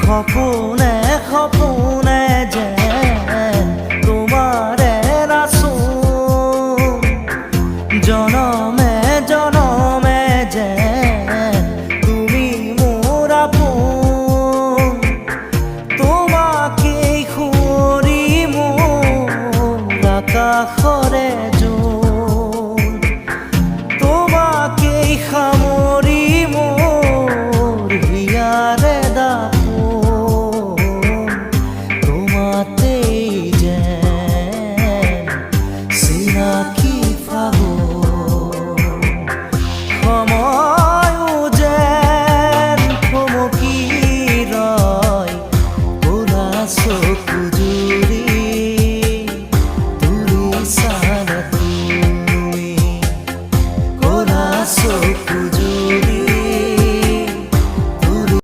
খপনে খপনে যেন তোমারে রাসো জনমে জনমে যেন তুমি মোর আপন তোমাকেই খুঁড়ি মোর আকাশরে জোন তোমাকেই সামৰি মোর হিয়াৰে